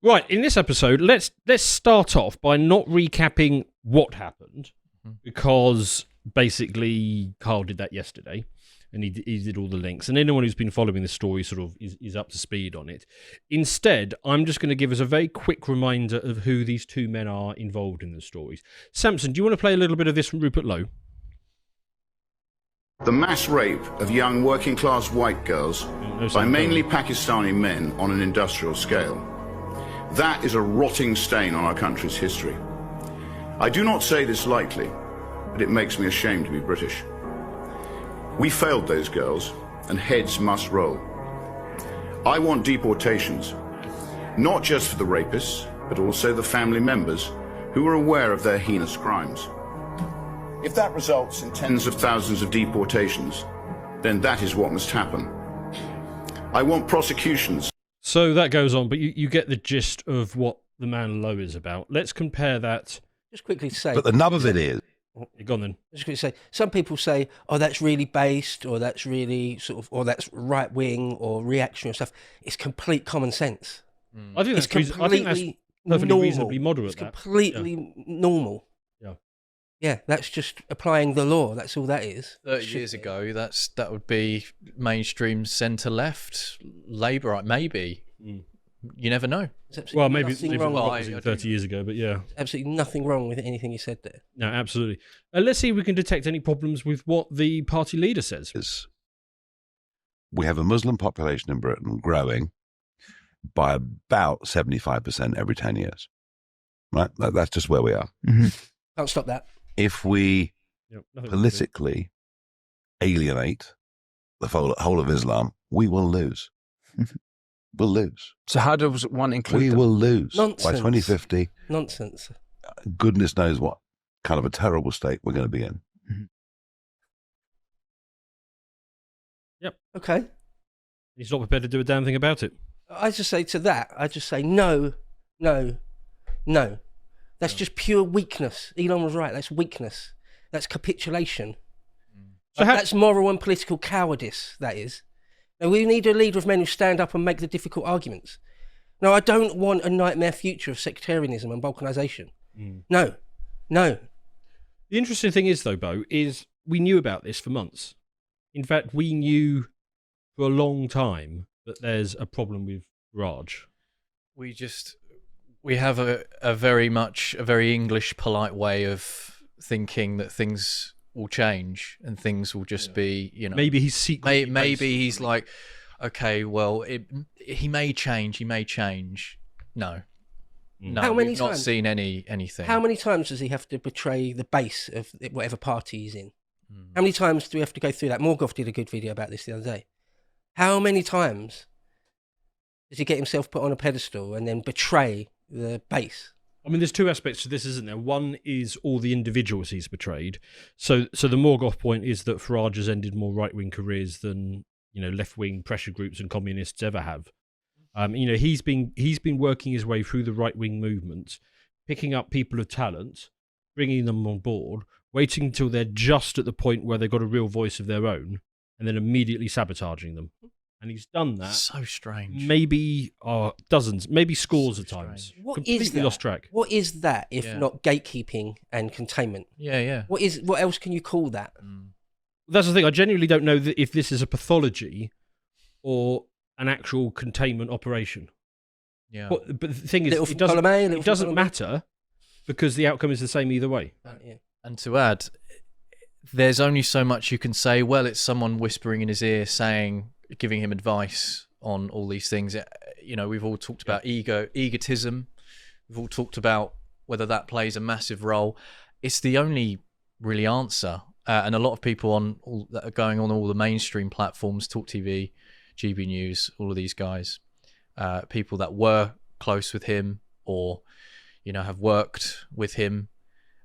Right, in this episode, let's start off by not recapping what happened, because basically Carl did that yesterday, and he did all the links, and anyone who's been following the story sort of is up to speed on it. Instead, I'm just going to give us a very quick reminder of who these two men are involved in the stories. Samson, do you want to play a little bit of this from Rupert Lowe? The mass rape of young working-class white girls by mainly Pakistani men on an industrial scale. That is a rotting stain on our country's history. I do not say this lightly, but it makes me ashamed to be British. We failed those girls, and heads must roll. I want deportations, not just for the rapists, but also the family members who are aware of their heinous crimes. If that results in tens of thousands of deportations, then that is what must happen. I want prosecutions. So that goes on, but you get the gist of what the man Lowe is about. Let's compare that. Just quickly say. But the nub of it is. Go on then. Just quickly say. Some people say, "Oh, that's really based," or "That's really sort of," or "That's right wing," or reactionary stuff. It's complete common sense. I think that's perfectly normal. reasonably moderate. It's completely normal. Yeah, that's just applying the law. That's all that is. 30 years ago, that would be mainstream centre-left, Labour, maybe. You never know. Well, maybe wrong wrong 30 years ago, but yeah. Absolutely nothing wrong with anything you said there. No, absolutely. Let's see if we can detect any problems with what the party leader says. We have a Muslim population in Britain growing by about 75% every 10 years. Right? That's just where we are. Mm-hmm. Can't stop that. If we politically alienate the whole of Islam, we will lose. We'll lose. So how does one include We them? will lose. Nonsense. By 2050. Nonsense. Goodness knows what kind of a terrible state we're going to be in. Mm-hmm. Yep. Okay. He's not prepared to do a damn thing about it. I just say to that, no. That's just pure weakness. Elon was right. That's weakness. That's capitulation. So that's moral and political cowardice, that is. Now, we need a leader of men who stand up and make the difficult arguments. No, I don't want a nightmare future of sectarianism and balkanisation. No. The interesting thing is, though, Bo, is we knew about this for months. In fact, we knew for a long time that there's a problem with Farage. We have a very English polite way of thinking that things will change and things will just be, maybe he's secretly maybe he's like, okay, well, he may change. No, How many we've times? not seen anything. How many times does he have to betray the base of whatever party he's in? How many times do we have to go through that? Morgoth did a good video about this the other day. How many times does he get himself put on a pedestal and then betray the base? I mean, there's two aspects to this, isn't there? One is all the individuals he's betrayed. So the Morgoth point is that Farage has ended more right-wing careers than left-wing pressure groups and communists ever have. He's been working his way through the right-wing movement, picking up people of talent, bringing them on board, waiting until they're just at the point where they've got a real voice of their own, and then immediately sabotaging them. And he's done that. So strange. Maybe dozens, maybe scores of times. What Completely is that? lost track. What is that if not gatekeeping and containment? Yeah. What else can you call that? That's the thing. I genuinely don't know if this is a pathology or an actual containment operation. Yeah. But the thing is, Little it doesn't, column A, it little doesn't column B. matter because the outcome is the same either way. And to add, there's only so much you can say. Well, it's someone whispering in his ear, giving him advice on all these things. We've all talked about egotism. We've all talked about whether that plays a massive role. It's the only really answer. And a lot of people that are going on all the mainstream platforms, Talk TV, GB News, all of these guys, people that were close with him or, have worked with him,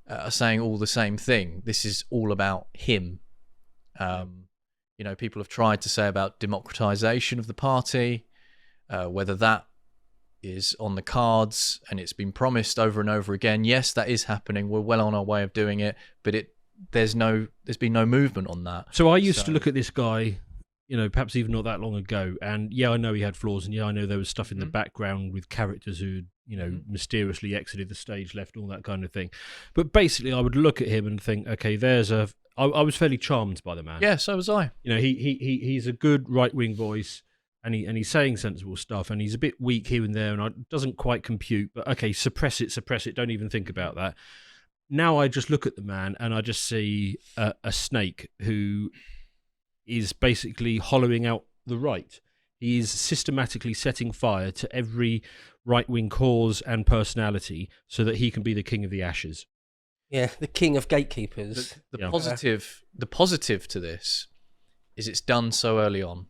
are saying all the same thing. This is all about him. People have tried to say about democratization of the party, whether that is on the cards, and it's been promised over and over again. Yes, that is happening. We're well on our way of doing it, but there's been no movement on that. So I used to look at this guy, perhaps even not that long ago. And yeah, I know he had flaws, and yeah, I know there was stuff in the background with characters who, mysteriously exited the stage, left, all that kind of thing. But basically, I would look at him and think, okay, I was fairly charmed by the man. Yeah, so was I. He's a good right-wing voice, and he's saying sensible stuff, and he's a bit weak here and there, and it doesn't quite compute. But okay, suppress it. Don't even think about that. Now I just look at the man, and I just see a snake who is basically hollowing out the right. He is systematically setting fire to every right-wing cause and personality so that he can be the king of the ashes. Yeah, the king of gatekeepers. The positive to this is it's done so early on.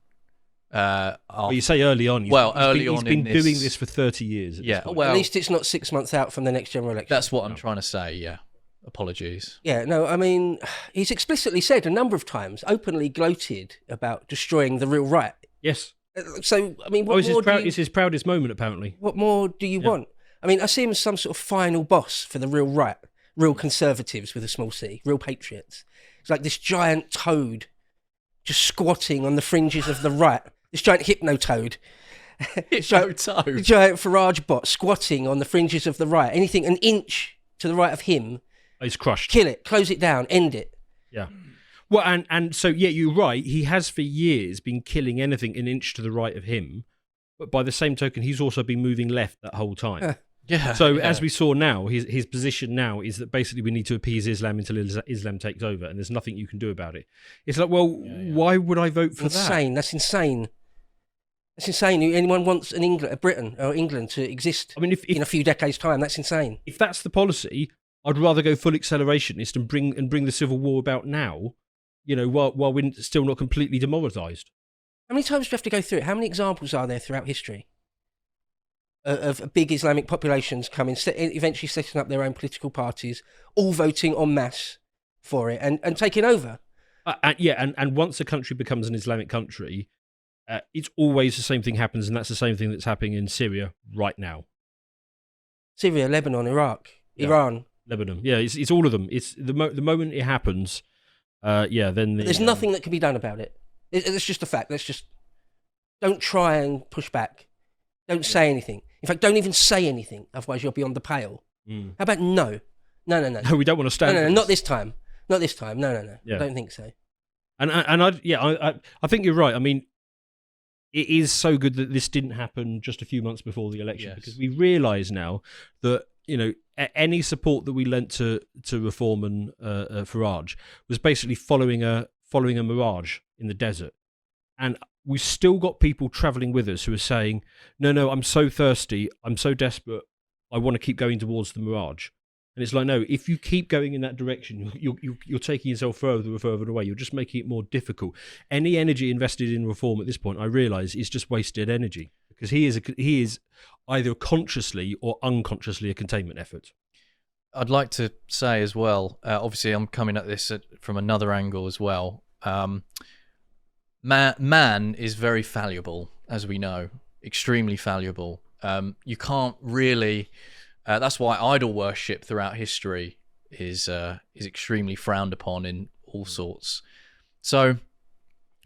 Well, you say early on. He's been doing this for 30 years. At least it's not 6 months out from the next general election. That's what I'm trying to say. Yeah, apologies. Yeah, no, I mean, he's explicitly said a number of times, openly gloated about destroying the real right. Yes. So, I mean, it's his proudest moment, apparently. What more do you want? I mean, I see him as some sort of final boss for the real right, real conservatives with a small c, real patriots. It's like this giant toad just squatting on the fringes of the right. This giant hypno-toad. Hypno-toad? Giant Farage bot squatting on the fringes of the right. Anything an inch to the right of him. He's crushed. Kill it, close it down, end it. Yeah. Well, and so, yeah, you're right. He has for years been killing anything an inch to the right of him. But by the same token, he's also been moving left that whole time. Yeah. So as we saw now, his position now is that basically we need to appease Islam until Islam takes over, and there's nothing you can do about it. It's like, well, why would I vote for that? That's insane. That's insane. Anyone wants Britain or England to exist in a few decades' time? That's insane. If that's the policy, I'd rather go full accelerationist and bring the civil war about now, while we're still not completely demoralised. How many times do you have to go through it? How many examples are there throughout history of big Islamic populations coming, eventually setting up their own political parties, all voting en masse for it and taking over? And once a country becomes an Islamic country, it's always the same thing happens, and that's the same thing that's happening in Syria right now. Syria, Lebanon, Iraq, Iran. Lebanon. Yeah, it's all of them. It's the moment it happens, then... There's nothing that can be done about it. It's just a fact. Don't try and push back. Don't say anything. In fact, don't even say anything, otherwise you're beyond the pale. How about no? No. No, we don't want to stand. No, not this time. Not this time. No. Yeah. I don't think so. And I think you're right. I mean, it is so good that this didn't happen just a few months before the election, because we realise now that any support that we lent to Reform and Farage was basically following a mirage in the desert, and we've still got people travelling with us who are saying, no, I'm so thirsty, I'm so desperate, I want to keep going towards the mirage. And it's like, no, if you keep going in that direction, you're taking yourself further and further away. You're just making it more difficult. Any energy invested in Reform at this point, I realise, is just wasted energy, because he is either consciously or unconsciously a containment effort. I'd like to say as well, obviously I'm coming at this from another angle as well. Man is very fallible, as we know, extremely fallible. You can't really... that's why idol worship throughout history is extremely frowned upon in all sorts. So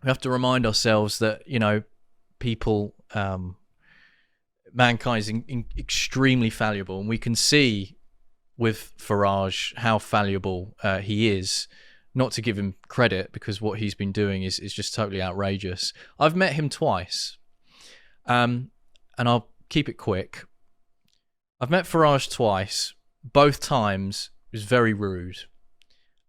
we have to remind ourselves that, people, mankind is extremely fallible, and we can see with Farage how fallible he is. Not to give him credit, because what he's been doing is just totally outrageous. I've met him twice, and I'll keep it quick. I've met Farage twice. Both times it was very rude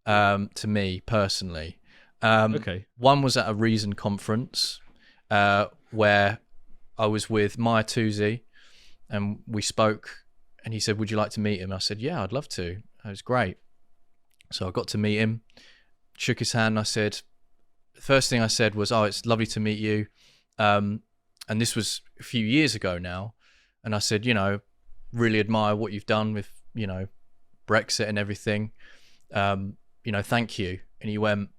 to me personally. Okay. One was at a Reason conference where I was with Maya Tuzi, and we spoke, and he said, would you like to meet him? I said, yeah, I'd love to. That was great. So I got to meet him, shook his hand, and I said, the first thing I said was, oh, it's lovely to meet you. And this was a few years ago now. And I said, really admire what you've done with, Brexit and everything. Thank you. And he went,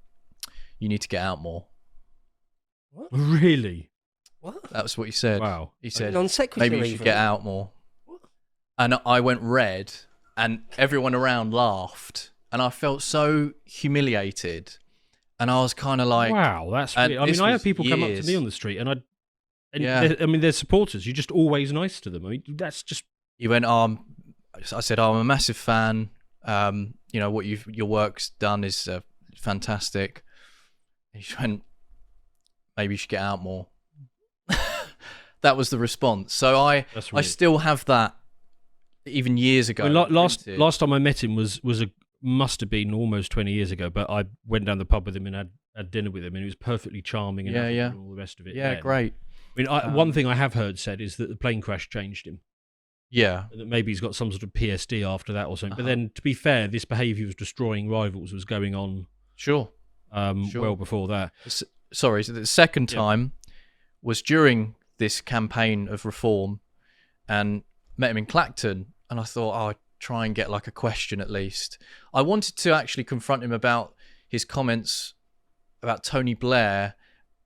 you need to get out more. What? Really? What? That was what he said. Wow. He said, non-sequitur maybe you should get out more. What? And I went red, and everyone around laughed, and I felt so humiliated. And I was kind of like, wow, that's weird. I mean, I have people come up to me on the street, and they're supporters. You're just always nice to them. I mean, that's just. He went, I said, I'm a massive fan. What your work's done is fantastic. And he went, maybe you should get out more. That was the response. So I still have that. Even years ago. I mean, last time I met him must have been almost 20 years ago. But I went down the pub with him and had dinner with him, and he was perfectly charming and all the rest of it. Yeah, great. I mean, one thing I have heard said is that the plane crash changed him. Yeah. That maybe he's got some sort of PSD after that or something. But then, to be fair, this behaviour of destroying rivals was going on. Sure. Well before that. Sorry. So the second time was during this campaign of reform, and met him in Clacton, and I thought, I'd try and get like a question at least. I wanted to actually confront him about his comments about Tony Blair,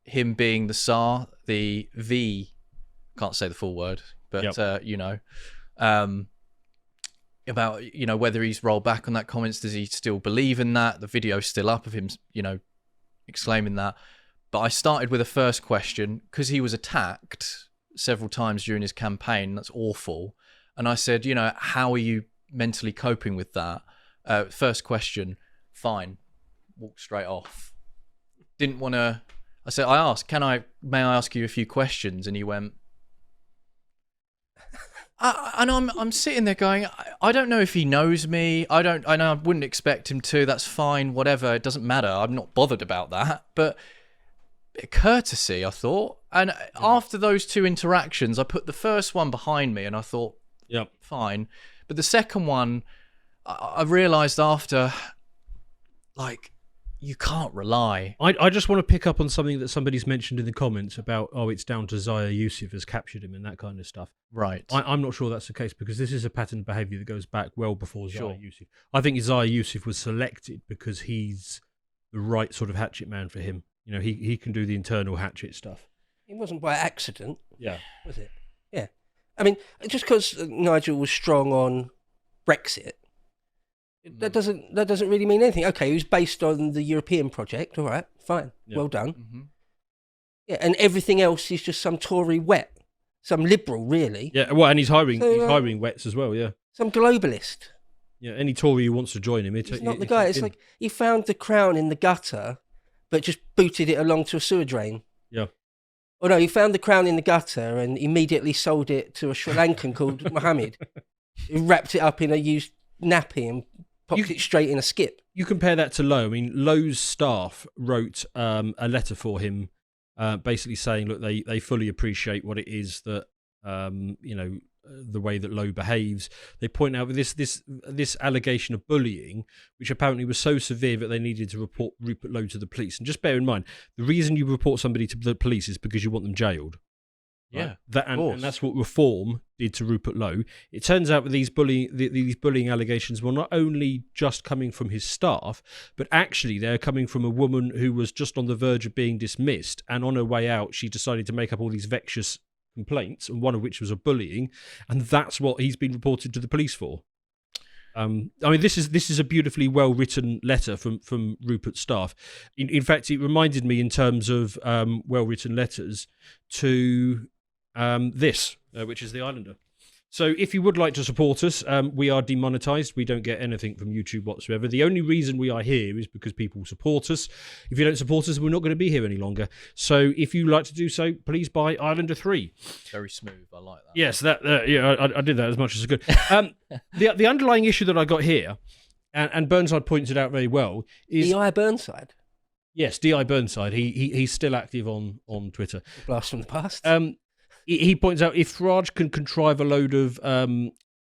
him being the Tsar, the V, can't say the full word, but about whether he's rolled back on that comments. Does he still believe in that? The video's still up of him, exclaiming that. But I started with a first question because he was attacked several times during his campaign. That's awful. And I said, how are you mentally coping with that? First question, fine. Walked straight off. Didn't want to. I asked, may I ask you a few questions? And he went. And I'm sitting there going, I don't know if he knows me. I know I wouldn't expect him to. That's fine. Whatever. It doesn't matter. I'm not bothered about that. But bit of courtesy, I thought. And after those two interactions, I put the first one behind me, and I thought, fine. But the second one, I realised after, like, you can't rely. I just want to pick up on something that somebody's mentioned in the comments about, it's down to Zaya Yusuf has captured him and that kind of stuff. Right. I'm not sure that's the case, because this is a pattern of behaviour that goes back well before Zaya Yusuf. I think Zaya Yusuf was selected because he's the right sort of hatchet man for him. He can do the internal hatchet stuff. It wasn't by accident. Yeah. Was it? Yeah. I mean, just because Nigel was strong on Brexit, that doesn't really mean anything. Okay, he was based on the European project. All right, fine. Yeah. Well done. Mm-hmm. Yeah, and everything else is just some Tory wet, some liberal, really. Yeah, well, and he's hiring wets as well, yeah. Some globalist. Yeah, any Tory who wants to join him. He's not the guy. It's like he found the crown in the gutter, but just booted it along to a sewer drain. Yeah. Oh no, he found the crown in the gutter and immediately sold it to a Sri Lankan called Mohammed, who wrapped it up in a used nappy and popped it straight in a skip. You compare that to Lowe. I mean, Lowe's staff wrote a letter for him, basically saying, look, they fully appreciate what it is that, the way that Lowe behaves. They point out this allegation of bullying, which apparently was so severe that they needed to report Rupert Lowe to the police. And just bear in mind, the reason you report somebody to the police is because you want them jailed. Right? Yeah, and that's what reform did to Rupert Lowe. It turns out that these bullying allegations were not only just coming from his staff, but actually they're coming from a woman who was just on the verge of being dismissed, and on her way out, she decided to make up all these vexatious complaints, and one of which was a bullying, and that's what he's been reported to the police for. I mean, this is a beautifully well written letter from Rupert's staff. In fact, it reminded me in terms of well written letters to this, which is the Islander. So if you would like to support us, we are demonetized. We don't get anything from YouTube whatsoever. The only reason we are here is because people support us. If you don't support us, we're not going to be here any longer. So if you'd like to do so, please buy Islander 3. Very smooth. I like that. Yes, I did that as much as I could. The underlying issue that I got here, and Burnside pointed out very well, is D.I. Burnside. Yes, D.I. Burnside. He's still active on Twitter. Blast from the past. He points out if Farage can contrive a load of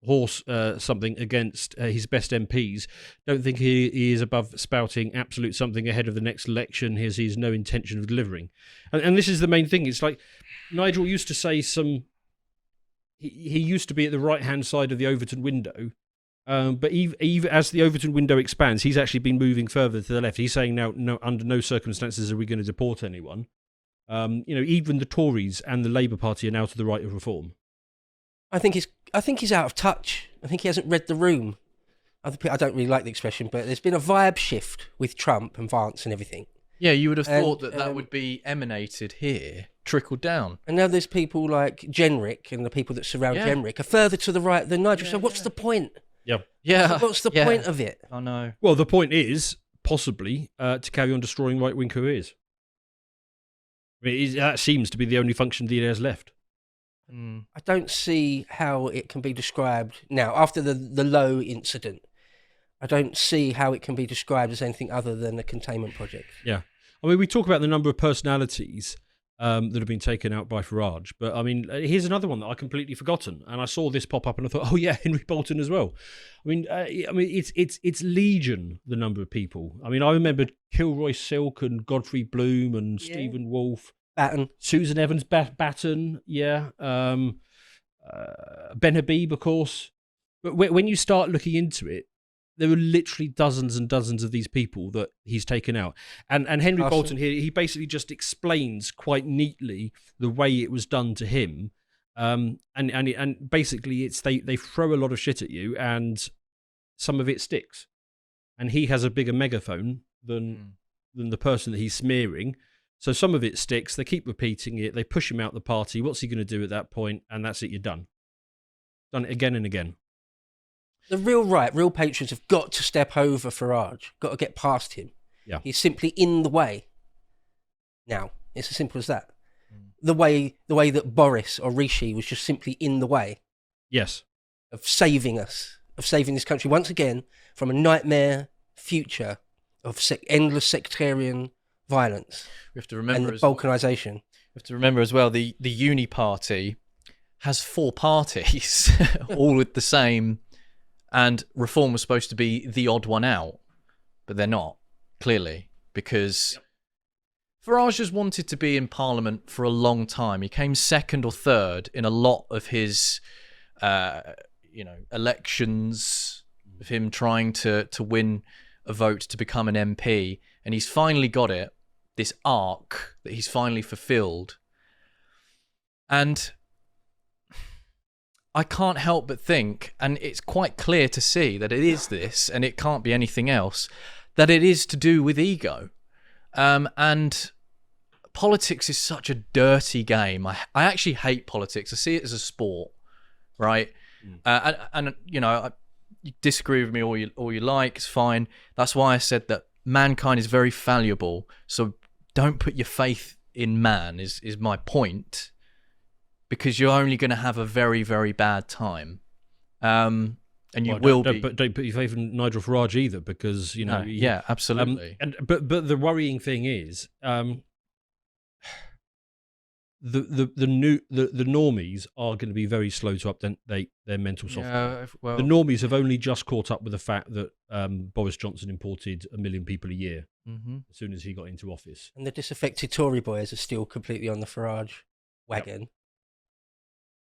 horse something against his best MPs, don't think he is above spouting absolute something ahead of the next election. He has no intention of delivering. And this is the main thing. It's like Nigel used to say he used to be at the right-hand side of the Overton window, but even as the Overton window expands, he's actually been moving further to the left. He's saying now, no, under no circumstances are we going to deport anyone. Even the Tories and the Labour Party are now to the right of reform. I think he's out of touch. I think he hasn't read the room. I don't really like the expression, but there's been a vibe shift with Trump and Vance and everything. Yeah, you would have thought that would be emanated here, trickled down. And now there's people like Jenrick and the people that surround Jenrick are further to the right than Nigel. So what's the point? Yeah. So what's the point of it? I know. Well, the point is possibly to carry on destroying right-wing careers. I mean, that seems to be the only function he has left. I don't see how it can be described now, after the Lowe incident. I don't see how it can be described as anything other than a containment project. Yeah. I mean, we talk about the number of personalities that have been taken out by Farage, but I mean, here's another one that I completely forgotten, and I saw this pop up, and I thought, oh yeah, Henry Bolton as well. I mean, it's legion, the number of people. I mean, I remember Kilroy Silk and Godfrey Bloom and Stephen Wolfe, Batten, Susan Evans Batten, Ben Habib, of course. But when you start looking into it, there are literally dozens and dozens of these people that he's taken out. And Henry Bolton here, he basically just explains quite neatly the way it was done to him. And basically it's they throw a lot of shit at you and some of it sticks. And he has a bigger megaphone than the person that he's smearing. So some of it sticks, they keep repeating it, they push him out the party. What's he going to do at that point? And that's it, you're done. Done it again and again. The real patrons have got to step over Farage, got to get past him. Yeah. He's simply in the way. Now, it's as simple as that. The way that Boris or Rishi was just simply in the way. Yes. Of saving us, of saving this country once again from a nightmare future of endless sectarian violence. We have to remember and the balkanisation. We have to remember as well, the Uni Party has 4 parties, all with the same. And Reform was supposed to be the odd one out, but they're not, clearly, because Farage has wanted to be in Parliament for a long time. He came second or third in a lot of his, elections, of him trying to win a vote to become an MP, and he's finally got it, this arc that he's finally fulfilled. And I can't help but think, and it's quite clear to see that it is this, and it can't be anything else, that it is to do with ego. And politics is such a dirty game. I actually hate politics. I see it as a sport, right? You disagree with me all you like, it's fine. That's why I said that mankind is very fallible. So don't put your faith in man, is my point. Because you're only going to have a very, very bad time, and you will be. But don't put your faith in Nigel Farage either, because yeah, absolutely. But the worrying thing is, the normies are going to be very slow to update their mental software. Yeah, the normies have only just caught up with the fact that Boris Johnson imported 1 million people a year as soon as he got into office, and the disaffected Tory boys are still completely on the Farage wagon. Yep.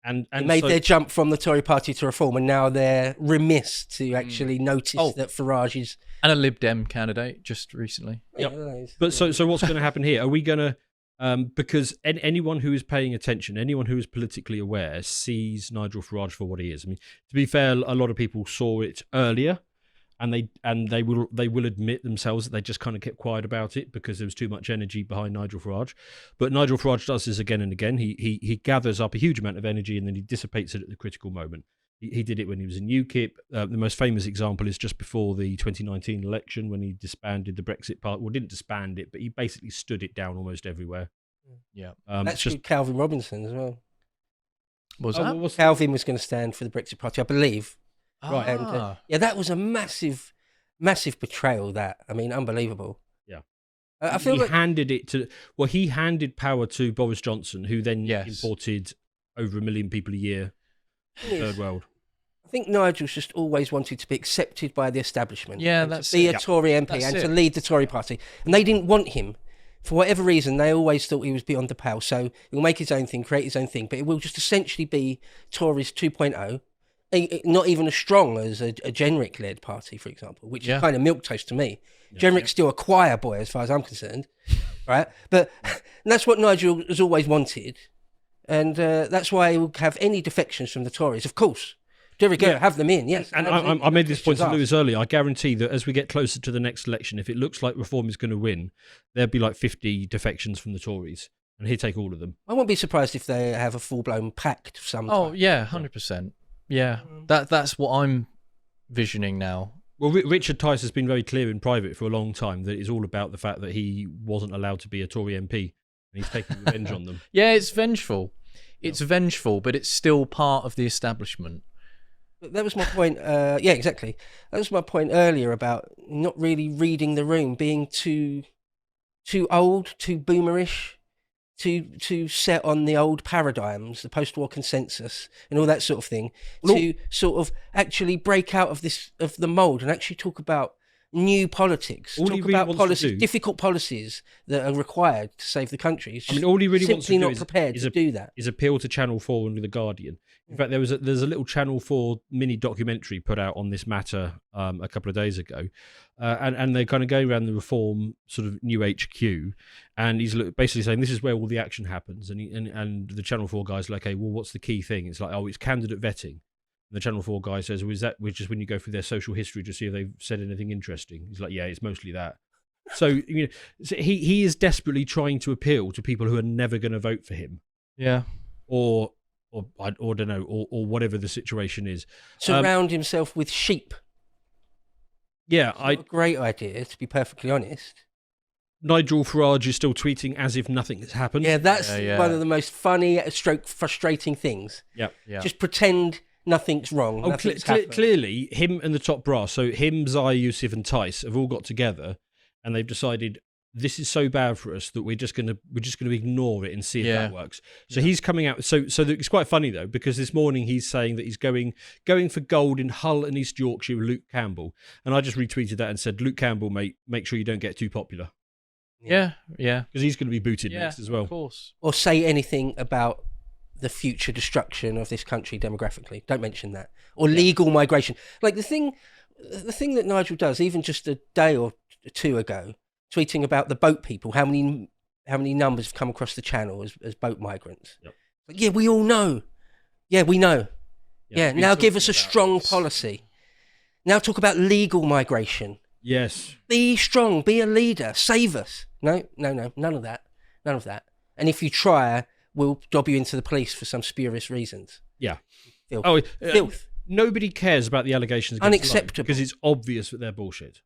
And they made their jump from the Tory party to Reform, and now they're remiss to actually notice that Farage is... And a Lib Dem candidate just recently. Yep. But so what's going to happen here? Are we going to... because anyone who is paying attention, anyone who is politically aware, sees Nigel Farage for what he is. I mean, to be fair, a lot of people saw it earlier, and they will admit themselves that they just kind of kept quiet about it because there was too much energy behind Nigel Farage. But Nigel Farage does this again and again. He gathers up a huge amount of energy and then he dissipates it at the critical moment. He did it when he was in UKIP. The most famous example is just before the 2019 election when he disbanded the Brexit Party. Well, didn't disband it, but he basically stood it down almost everywhere. Yeah, that's just Calvin Robinson as well. Calvin was going to stand for the Brexit Party, I believe. Right. And that was a massive betrayal. That, I mean, unbelievable. Yeah. I feel he handed power to Boris Johnson, who then imported over 1 million people a year. Third world. I think Nigel's just always wanted to be accepted by the establishment. Yeah, to be a Tory MP and to lead the Tory party, and they didn't want him. For whatever reason, they always thought he was beyond the pale. So he'll make his own thing, create his own thing, but it will just essentially be Tories 2.0. Not even as strong as a Jenrick-led party, for example, which is kind of milquetoast to me. Jenrick's still a choir boy, as far as I'm concerned, right? But that's what Nigel has always wanted, and that's why he will have any defections from the Tories. Of course, there we go. Have them in, yes. And I made this point to Lewis earlier. I guarantee that as we get closer to the next election, if it looks like Reform is going to win, there'll be like 50 defections from the Tories, and he'd take all of them. I won't be surprised if they have a full-blown pact of some Oh, type. yeah, 100%. Yeah, that's what I'm visioning now. Well, Richard Tice has been very clear in private for a long time that it's all about the fact that he wasn't allowed to be a Tory MP, and he's taking revenge on them. Yeah, it's vengeful. It's vengeful, but it's still part of the establishment. That was my point. Yeah, exactly. That was my point earlier about not really reading the room, being too old, too boomerish, too set on the old paradigms, the post-war consensus, and all that sort of thing, to sort of actually break out of the mould and actually talk about new politics, talk about policies, difficult policies that are required to save the country. I mean, all he really wants to do not prepared to do that. Is appeal to Channel 4 and The Guardian. In fact, there's a little Channel 4 mini documentary put out on this matter a couple of days ago, and they're kind of going around the Reform sort of new HQ, and he's basically saying this is where all the action happens, and the Channel 4 guy's like, okay, well, what's the key thing? It's like, oh, it's candidate vetting. And the Channel 4 guy says, well, is that just when you go through their social history to see if they've said anything interesting? He's like, yeah, it's mostly that. So, he is desperately trying to appeal to people who are never going to vote for him. Yeah. Or I don't know, or whatever the situation is. Surround himself with sheep. Yeah, a great idea, to be perfectly honest. Nigel Farage is still tweeting as if nothing has happened. Yeah, that's one of the most funny, frustrating things. Yeah. Just pretend nothing's wrong. Clearly, him and the top brass, so him, Zaya, Yusuf and Tice have all got together and they've decided this is so bad for us that we're just gonna ignore it and see if that works. So he's coming out. So it's quite funny though, because this morning he's saying that he's going for gold in Hull and East Yorkshire with Luke Campbell, and I just retweeted that and said, Luke Campbell, mate, make sure you don't get too popular. Yeah, because he's going to be booted next as well. Of course. Or say anything about the future destruction of this country demographically. Don't mention that. Or legal migration. Like the thing that Nigel does, even just a day or two ago, tweeting about the boat people, how many numbers have come across the channel as boat migrants. Yep. Like, yeah, we all know. Yeah, we know. Yeah, now give us a strong policy. Now talk about legal migration. Yes. Be strong, be a leader, save us. No, none of that. None of that. And if you try, we'll dob you into the police for some spurious reasons. Yeah. Filth. Filth. Nobody cares about the allegations. Unacceptable. Because it's obvious that they're bullshit.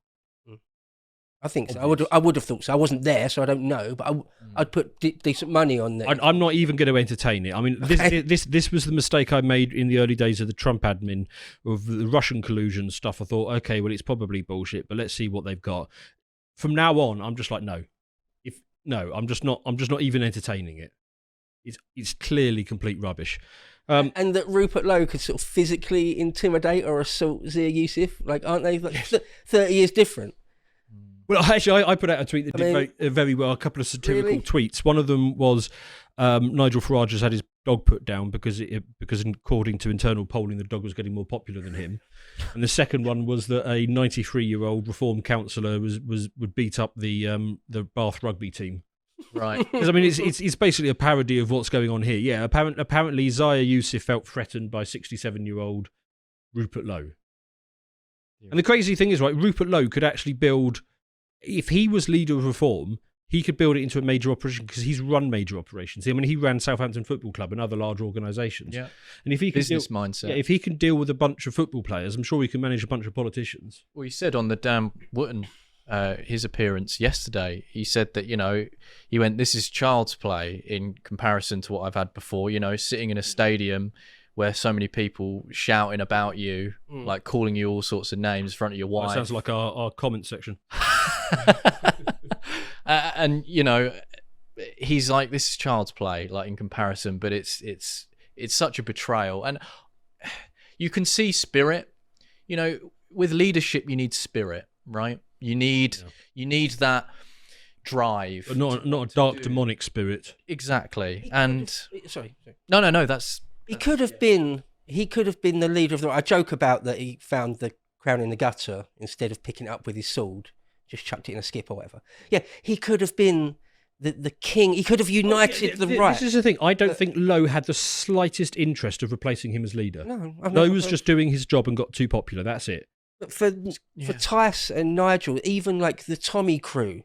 I think so. I would have thought so. I wasn't there, so I don't know. But I'd put decent money on that. I'm not even going to entertain it. I mean, this was the mistake I made in the early days of the Trump admin of the Russian collusion stuff. I thought, okay, well, it's probably bullshit, but let's see what they've got. From now on, I'm just like, no. I'm just not even entertaining it. It's clearly complete rubbish. And that Rupert Lowe could sort of physically intimidate or assault Zia Yusuf, like, aren't they 30 years different? Well, actually, I put out a tweet that did very well, a couple of satirical tweets. One of them was Nigel Farage has had his dog put down because according to internal polling, the dog was getting more popular than him. And the second one was that a 93-year-old Reform councillor would beat up the Bath rugby team. Right. Because I mean, it's basically a parody of what's going on here. Yeah, apparently Zaya Yusuf felt threatened by 67-year-old Rupert Lowe. Yeah. And the crazy thing is, right, Rupert Lowe could actually build, if he was leader of Reform, he could build it into a major operation because he's run major operations. I mean, he ran Southampton Football Club and other large organisations. Yeah. And if he can mindset. Yeah, if he can deal with a bunch of football players, I'm sure he can manage a bunch of politicians. Well, he said on the Dan Wootton, his appearance yesterday, he said that, he went, this is child's play in comparison to what I've had before, sitting in a stadium where so many people shouting about you, like calling you all sorts of names in front of your wife. That sounds like our comment section. And he's like, this is child's play, like in comparison, but it's such a betrayal. And you can see spirit. With leadership, you need spirit, right? You need that drive, but not a dark demonic spirit. Exactly. Sorry. No. He could have been the leader of the. I joke about that he found the crown in the gutter instead of picking it up with his sword, just chucked it in a skip or whatever. Yeah, he could have been the king. He could have united the right. This is the thing. I don't think Lowe had the slightest interest of replacing him as leader. No, Lowe was just doing his job and got too popular. That's it. But for Tice and Nigel, even like the Tommy crew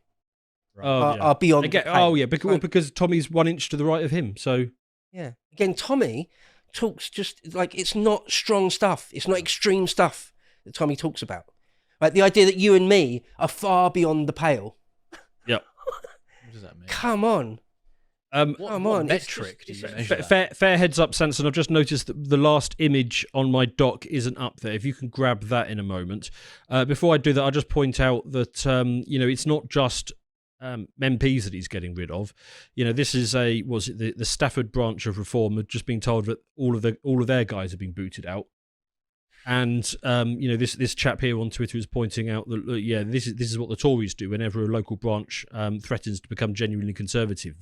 are beyond. Because Tommy's 1 inch to the right of him. So yeah, again, Tommy talks just like it's not strong stuff. It's not extreme stuff that Tommy talks about. Like the idea that you and me are far beyond the pale. Yep. What does that mean? Come on. What metric do you measure that? Fair heads up, Sanson. I've just noticed that the last image on my doc isn't up there. If you can grab that in a moment. Before I do that, I'll just point out that it's not just MPs that he's getting rid of. This is the Stafford branch of Reform had just been told that all of their guys have been booted out. And this chap here on Twitter is pointing out that this is what the Tories do whenever a local branch threatens to become genuinely conservative.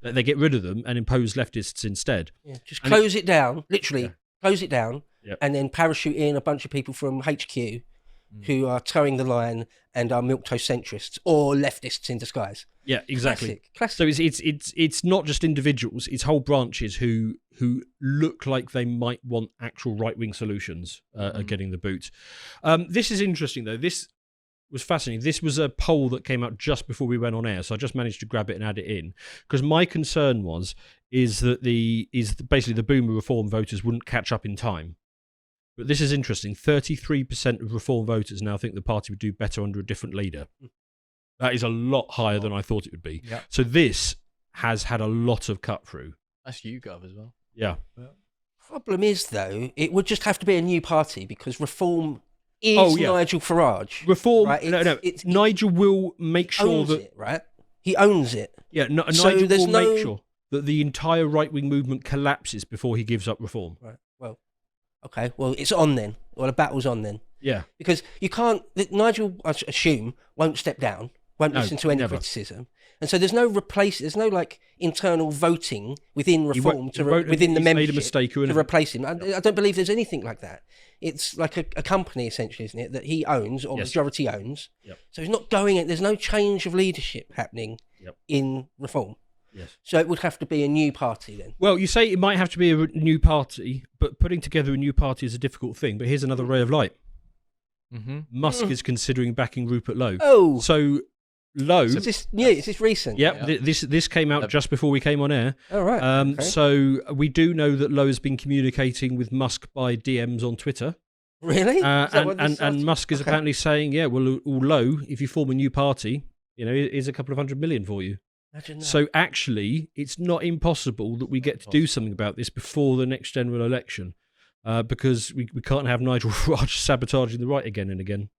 They get rid of them and impose leftists instead. Yeah, just close it down, literally close it down, and then parachute in a bunch of people from HQ who are towing the line and are milquetoast centrists or leftists in disguise. Yeah, exactly. Classic. So it's not just individuals; it's whole branches who look like they might want actual right-wing solutions are getting the boot. This is interesting, though. This was fascinating. This was a poll that came out just before we went on air, so I just managed to grab it and add it in because my concern is that basically the Boomer Reform voters wouldn't catch up in time. But this is interesting. 33% of Reform voters now think the party would do better under a different leader. That is a lot higher than I thought it would be. Yep. So this has had a lot of cut through. That's YouGov as well. Yeah. Problem is, though, it would just have to be a new party because Reform is Nigel Farage. Reform, right? Nigel will make sure that... it, right? He owns it. Yeah, Nigel will make sure that the entire right-wing movement collapses before he gives up Reform. Right, well... Okay, well, it's on then. Well, the battle's on then. Yeah. Because you can't... Nigel, I assume, won't step down, won't listen to any never. criticism. And so there's no internal voting within Reform within the membership made a mistake to replace him. I don't believe there's anything like that. It's like a company, essentially, isn't it, that he owns or majority owns. Yep. So he's not going... There's no change of leadership happening in Reform. Yes. So it would have to be a new party then. Well, you say it might have to be a new party, but putting together a new party is a difficult thing. But here's another ray of light. Mm-hmm. Musk is considering backing Rupert Lowe. Oh, so Lowe. Is this new? Is this recent? Yep, yeah. This came out just before we came on air. Oh, right. Okay. So we do know that Lowe has been communicating with Musk by DMs on Twitter. Really? And Musk is apparently saying, Lowe, if you form a new party, here's a couple of $100 million for you. So actually, it's not impossible that we get to do something about this before the next general election, because we can't have Nigel Farage sabotaging the right again and again.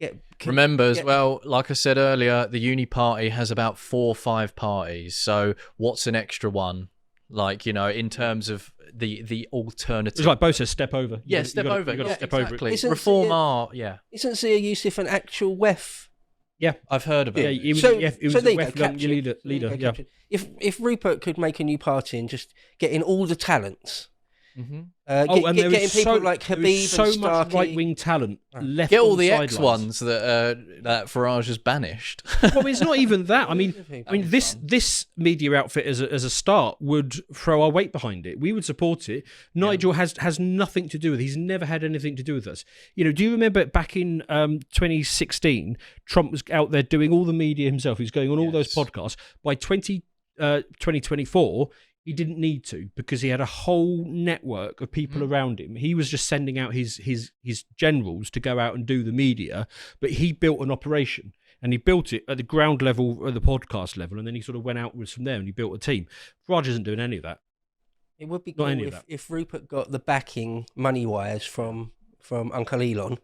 Yeah, remember as well, like I said earlier, the Uni Party has about 4 or 5 parties. So what's an extra one? Like, in terms of the alternative. It's like Bo says, step over. Yeah, step over. You've got to step over it. Reform are, Isn't Zia Yusuf an actual WEF? Yeah, I've heard of it. Yeah, he was a WEF leader. Yeah. If Rupert could make a new party and just get in all the talents, getting people like Habib so and Starkey. Much right-wing talent left. Get all the sidelines. X ones that Farage has banished. Well, it's not even that. I mean, this media outfit as a start would throw our weight behind it. We would support it. Nigel has nothing to do with it. He's never had anything to do with us. Do you remember back in 2016, Trump was out there doing all the media himself. He was going on all those podcasts. By 2024. He didn't need to because he had a whole network of people around him. He was just sending out his generals to go out and do the media, but he built an operation and he built it at the ground level, at the podcast level, and then he sort of went outwards from there and he built a team. Farage isn't doing any of that. It would be cool if Rupert got the backing money-wise from Uncle Elon,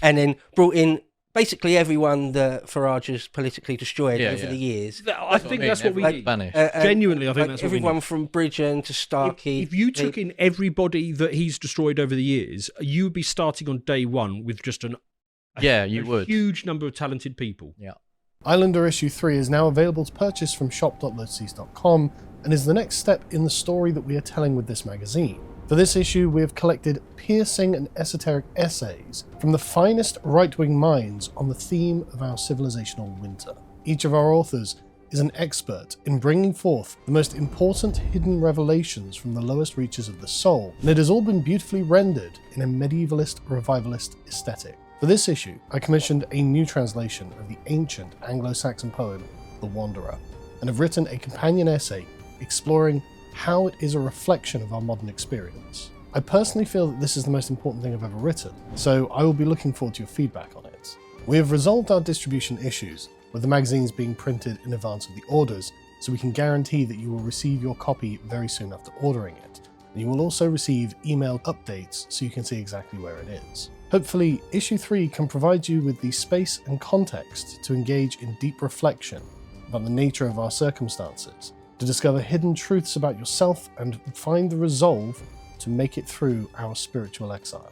and then brought in basically everyone that Farage has politically destroyed over the years. I think that's what we need. Genuinely, I think that's what we need. Everyone from Bridgen to Starkey. If you took in everybody that he's destroyed over the years, you would be starting on day one with just a huge number of talented people. Yeah. Islander issue 3 is now available to purchase from shop.lotus.com and is the next step in the story that we are telling with this magazine. For this issue, we have collected piercing and esoteric essays from the finest right-wing minds on the theme of our civilizational winter. Each of our authors is an expert in bringing forth the most important hidden revelations from the lowest reaches of the soul, and it has all been beautifully rendered in a medievalist revivalist aesthetic. For this issue, I commissioned a new translation of the ancient Anglo-Saxon poem, The Wanderer, and have written a companion essay exploring how it is a reflection of our modern experience. I personally feel that this is the most important thing I've ever written, so I will be looking forward to your feedback on it. We have resolved our distribution issues, with the magazines being printed in advance of the orders, so we can guarantee that you will receive your copy very soon after ordering it, and you will also receive emailed updates so you can see exactly where it is. Hopefully, issue 3 can provide you with the space and context to engage in deep reflection about the nature of our circumstances, to discover hidden truths about yourself and find the resolve to make it through our spiritual exile.